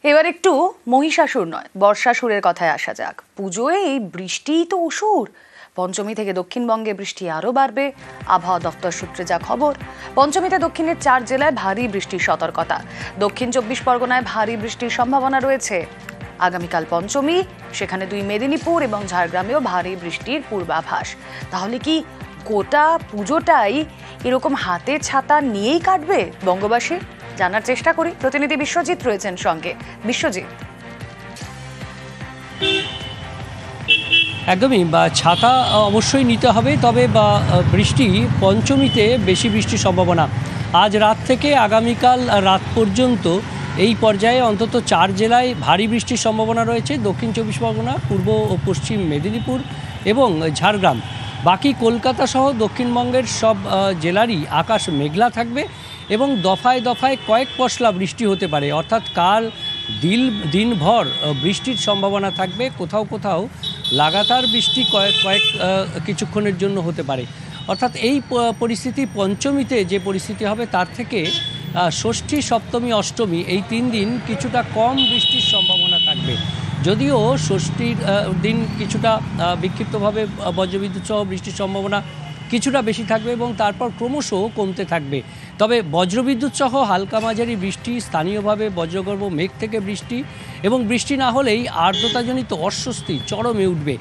এবার একটু মহিষাসুর নয় বর্ষাসুরের কথায় আসা যাক। পুজোয় এই বৃষ্টিই তো অসুর। পঞ্চমী থেকে দক্ষিণবঙ্গে বৃষ্টি আরও বাড়বে। আবহাওয়া দপ্তর সূত্রে যা খবর, পঞ্চমীতে দক্ষিণের 4 জেলায় ভারী বৃষ্টির সতর্কতা। দক্ষিণ 24 পরগনায় ভারী বৃষ্টির সম্ভাবনা রয়েছে। আগামীকাল পঞ্চমী, সেখানে 2 মেদিনীপুর এবং ঝাড়গ্রামেও ভারী বৃষ্টির পূর্বাভাস। তাহলে কি গোটা পুজোটাই এরকম হাতে ছাতা নিয়েই কাটবে বঙ্গবাসী? জানার চেষ্টা করি, প্রতিনিধি বিশ্বজিৎ রয়েছেন সঙ্গে। বিশ্বজিৎ, একদমই ছাতা অবশ্যই নিতে হবে, তবে বৃষ্টি পঞ্চমীতে বেশি বৃষ্টির সম্ভাবনা। আজ রাত থেকে আগামীকাল রাত পর্যন্ত এই পর্যায়ে অন্তত 4 জেলায় ভারী বৃষ্টির সম্ভাবনা রয়েছে। দক্ষিণ 24 পরগনা, পূর্ব ও পশ্চিম মেদিনীপুর এবং ঝাড়গ্রাম। বাকি কলকাতা সহ দক্ষিণবঙ্গের সব জেলারই আকাশ মেঘলা থাকবে এবং দফায় দফায় কয়েক পশলা বৃষ্টি হতে পারে। অর্থাৎ কাল দিনভর বৃষ্টির সম্ভাবনা থাকবে। কোথাও কোথাও লাগাতার বৃষ্টি কিছুক্ষণের জন্য হতে পারে। অর্থাৎ এই পরিস্থিতি পঞ্চমীতে যে পরিস্থিতি হবে তার থেকে ষষ্ঠী, সপ্তমী, অষ্টমী এই 3 দিন কিছুটা কম বৃষ্টির সম্ভাবনা থাকবে। যদিও ষষ্ঠীর দিন কিছুটা বিক্ষিপ্তভাবে বজ্রবিদ্যুৎ সহ বৃষ্টির সম্ভাবনা কিছুটা বেশি থাকবে এবং তারপর ক্রমশ কমতে থাকবে। তবে বজ্রবিদ্যুৎ সহ হালকা মাঝারি বৃষ্টি, স্থানীয়ভাবে বজ্রগর্ভ মেঘ থেকে বৃষ্টি এবং বৃষ্টি না হলেই আর্দ্রতাজনিত অস্বস্তি চরমে উঠবে।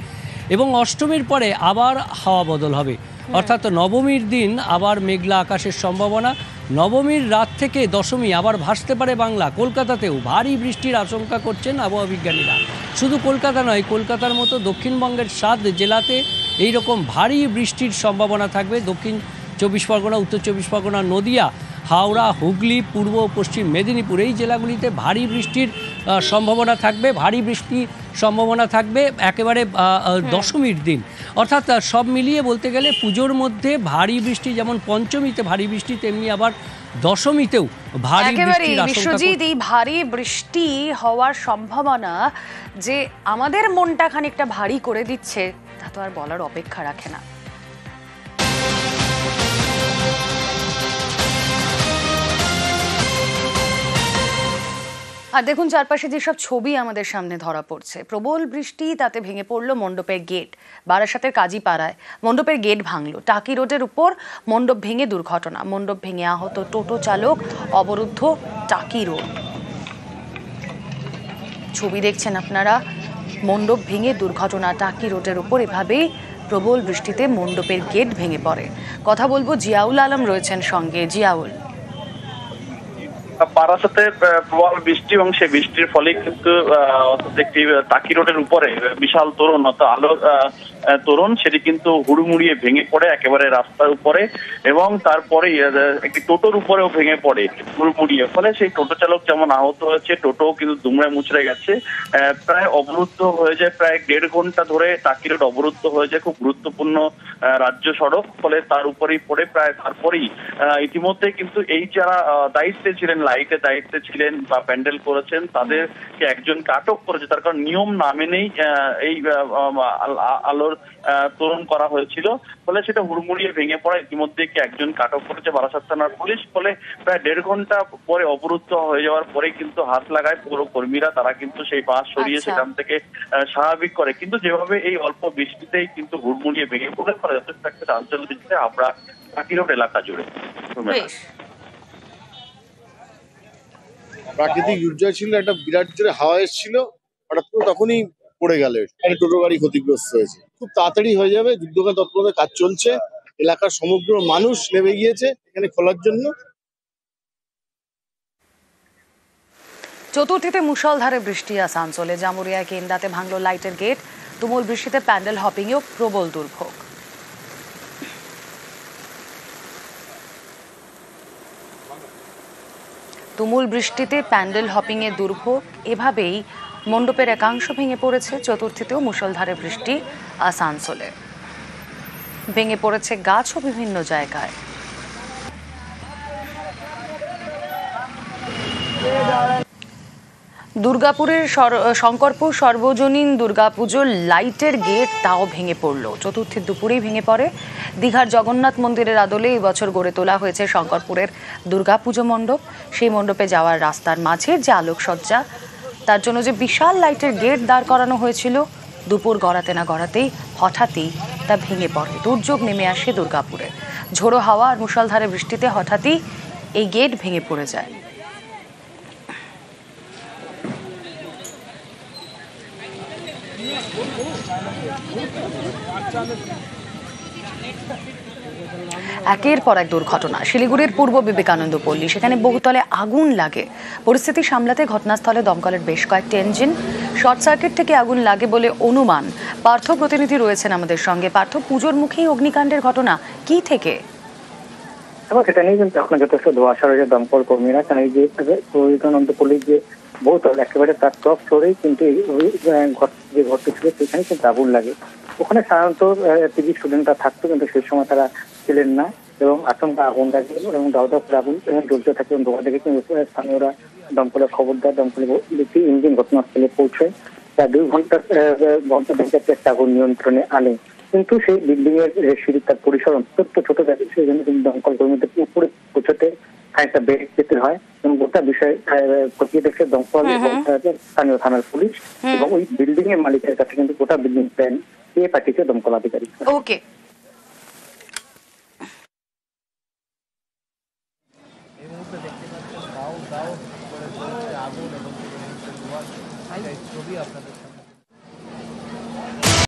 এবং অষ্টমীর পরে আবার হাওয়া বদল হবে, অর্থাৎ নবমীর দিন আবার মেঘলা আকাশের সম্ভাবনা। নবমীর রাত থেকে দশমী আবার ভাসতে পারে বাংলা। কলকাতাতেও ভারী বৃষ্টির আশঙ্কা করছেন আবহাওয়া বিজ্ঞানীরা। শুধু কলকাতা নয়, কলকাতার মতো দক্ষিণবঙ্গের 7 জেলাতে এই রকম ভারী বৃষ্টির সম্ভাবনা থাকবে। দক্ষিণ 24 পরগনা, উত্তর 24 পরগনা, নদিয়া, হাওড়া, হুগলি, পূর্ব ও পশ্চিম মেদিনীপুর এই জেলাগুলিতে ভারী বৃষ্টির সম্ভাবনা থাকবে। ভারী বৃষ্টির সম্ভাবনা থাকবে একেবারে দশমীর দিন। অর্থাৎ সব মিলিয়ে বলতে গেলে পুজোর মধ্যে ভারী বৃষ্টি, যেমন পঞ্চমীতে ভারী বৃষ্টি, তেমনি আবার দশমীতেও ভারী বৃষ্টির আশঙ্কা। বিশ্বজিৎ, এই ভারী বৃষ্টি হওয়ার সম্ভাবনা যে আমাদের মনটা খানিকটা ভারী করে দিচ্ছে তা তো আর বলার অপেক্ষা রাখে না। আর দেখুন চারপাশে যেসব ছবি আমাদের সামনে ধরা পড়ছে। প্রবল বৃষ্টি, তাতে ভেঙে পড়লো মণ্ডপের গেট। বারাসাতের কাজীপাড়ায় মণ্ডপের গেট ভাঙলো। টাকি রোডের উপর মণ্ডপ ভেঙে দুর্ঘটনা। মণ্ডপ ভেঙে আহত টোটো চালক, অবরুদ্ধ টাকি রোড। ছবি দেখছেন আপনারা, মণ্ডপ ভেঙে দুর্ঘটনা টাকি রোডের উপর। এভাবেই প্রবল বৃষ্টিতে মণ্ডপের গেট ভেঙে পড়ে। কথা বলবো, জিয়াউল আলম রয়েছেন সঙ্গে। জিয়াউল, বারাসাতে প্রবল বৃষ্টি এবং সেই বৃষ্টির ফলে কিন্তু একটি টাকি রোডের উপরে বিশাল তোরণ, আলোর তোরণ, সেটি কিন্তু হুড়মুড়িয়ে ভেঙে পড়ে একেবারে রাস্তার উপরে এবং তারপরে একটি টোটোর উপরেও ভেঙে পড়ে হুড়মুড়িয়ে। ফলে সেই টোটো চালক যেমন আহত হয়েছে, টোটো কিন্তু দুমড়ে মুচড়ে গেছে। প্রায় অবরুদ্ধ হয়ে যায়, প্রায় 1.5 ঘন্টা ধরে টাকি রোড অবরুদ্ধ হয়ে যায়। খুব গুরুত্বপূর্ণ রাজ্য সড়ক, ফলে তার উপরেই পড়ে। প্রায় তারপরেই ইতিমধ্যে কিন্তু এই যারা দায়িত্বে ছিলেন, লাইটের দায়িত্বে ছিলেন বা প্যান্ডেল করেছেন, তাদেরকে একজনকে আটক করেছে। তার কারণ নিয়ম না মেনেই এই আলোর তোরণ করা হয়েছিল। ফলে সেটা হুড়মুড়িয়ে ভেঙে পড়া। ইতিমধ্যে একজনকে আটক করেছে বারাসাত থানার পুলিশ। ফলে প্রায় 1.5 ঘন্টা পরে অবরুদ্ধ হয়ে যাওয়ার পরে কিন্তু হাত লাগায় পৌর কর্মীরা। তারা কিন্তু সেই বাস সরিয়ে সেখান থেকে স্বাভাবিক করে। কিন্তু যেভাবে এই অল্প বৃষ্টিতেই কিন্তু হুড়মুড়িয়ে ভেঙে পড়ে, ফলে যথেষ্ট একটা চাঞ্চল্য দিচ্ছে আমরা টাকি রোড এলাকা জুড়ে। প্রাকৃতিক দুর্যোগ ছিল, একটা বিরাট জোরে হাওয়া এসেছিল, হঠাৎ করে তখনই পড়ে গেল। এখানে টোটো গাড়ি ক্ষতিগ্রস্ত হয়েছে। খুব তাড়াতাড়ি হয়ে যাবে, দুর্যোগের তৎপরতায় কাজ চলছে। এলাকার সমগ্র মানুষ নেমে গিয়েছে এখানে খোলার জন্য। চতুর্থীতে মুষলধারে বৃষ্টি আসানসোলে। জামুরিয়ায় কেন্দাতে ভাঙলো লাইটের গেট। তুমুল বৃষ্টিতে প্যান্ডেল হপিংয়েও প্রবল দুর্ভোগ। তুমুল বৃষ্টিতে প্যান্ডেল হপিংয়ে দুর্ভোগ। এভাবেই মণ্ডপের একাংশ ভেঙে পড়েছে। চতুর্থীতেও মুষলধারে বৃষ্টি আসানসোলে। ভেঙে পড়েছে গাছও বিভিন্ন জায়গায়। দুর্গাপুরের শঙ্করপুর সর্বজনীন দুর্গাপুজোর লাইটের গেট তাও ভেঙে পড়ল। চতুর্থীর দুপুরেই ভেঙে পড়ে। দীঘার জগন্নাথ মন্দিরের আদলে এই বছর গড়ে তোলা হয়েছে শঙ্করপুরের দুর্গাপুজো মণ্ডপ। সেই মণ্ডপে যাওয়ার রাস্তার মাঝের যে আলোকসজ্জা তার জন্য যে বিশাল লাইটের গেট দাঁড় করানো হয়েছিল, দুপুর গড়াতে না গড়াতেই হঠাৎই তা ভেঙে পড়ে। দুর্যোগ নেমে আসে দুর্গাপুরে। ঝোড়ো হাওয়া আর মুষলধারে বৃষ্টিতে হঠাৎই এই গেট ভেঙে পড়ে যায়। একের পর এক দুর্ঘটনা। শিলিগুড়ির পূর্ব বিবেকানন্দ পল্লী, সেখানে বহুতলে আগুন লাগে। পরিস্থিতি সামলাতে ঘটনাস্থলে দমকলের বেশ কয়েকটি ইঞ্জিন। শর্ট সার্কিট থেকে আগুন লাগে বলে অনুমান। পার্থ প্রতিনিধি রয়েছেন আমাদের সঙ্গে। পার্থ, পুজোর মুখেই অগ্নিকাণ্ডের ঘটনা, কি থেকে? সেটা নিয়ে কিন্তু এখন যথেষ্ট ধোঁয়াশা রয়েছে দমকল কর্মীরা। কারণ এই যে বিবেকানন্দ পল্লীর যে বহুতল, একেবারে তার টপ ফ্লোরেই কিন্তু যে ঘরটি ছিল সেখানে কিন্তু আগুন লাগে। ওখানে সাধারণত পিজি স্টুডেন্টরা থাকতো, কিন্তু সেই সময় তারা ছিলেন না এবং আচমকা আগুন লাগে এবং দাও দাও করে আগুন জ্বলতে থাকে। এবং দোকান থেকে কিন্তু স্থানীয়রা দমকলের খবর দেয়। দমকলের দুটি ইঞ্জিন ঘটনাস্থলে পৌঁছয়। প্রায় 2 ঘন্টা চেষ্টা আগুন নিয়ন্ত্রণে আনে, কিন্তু সেই বিল্ডিং এর সিঁড়ি তার পরিসর অত্যন্ত ছোট থাকে, সেই জন্য কিন্তু দমকল কর্মীদের উপরে পৌঁছতে খানিকটা বেগ যেতে হয়। এবং গোটা বিষয় খতিয়ে দেখছে দমকল এবং স্থানীয় থানার পুলিশ এবং ওই বিল্ডিং এর মালিকের কাছে কিন্তু গোটা বিল্ডিং প্ল্যান পেয়ে পাঠিয়েছে দমকল আধিকারিক। ওকে। ছবি আপনাদের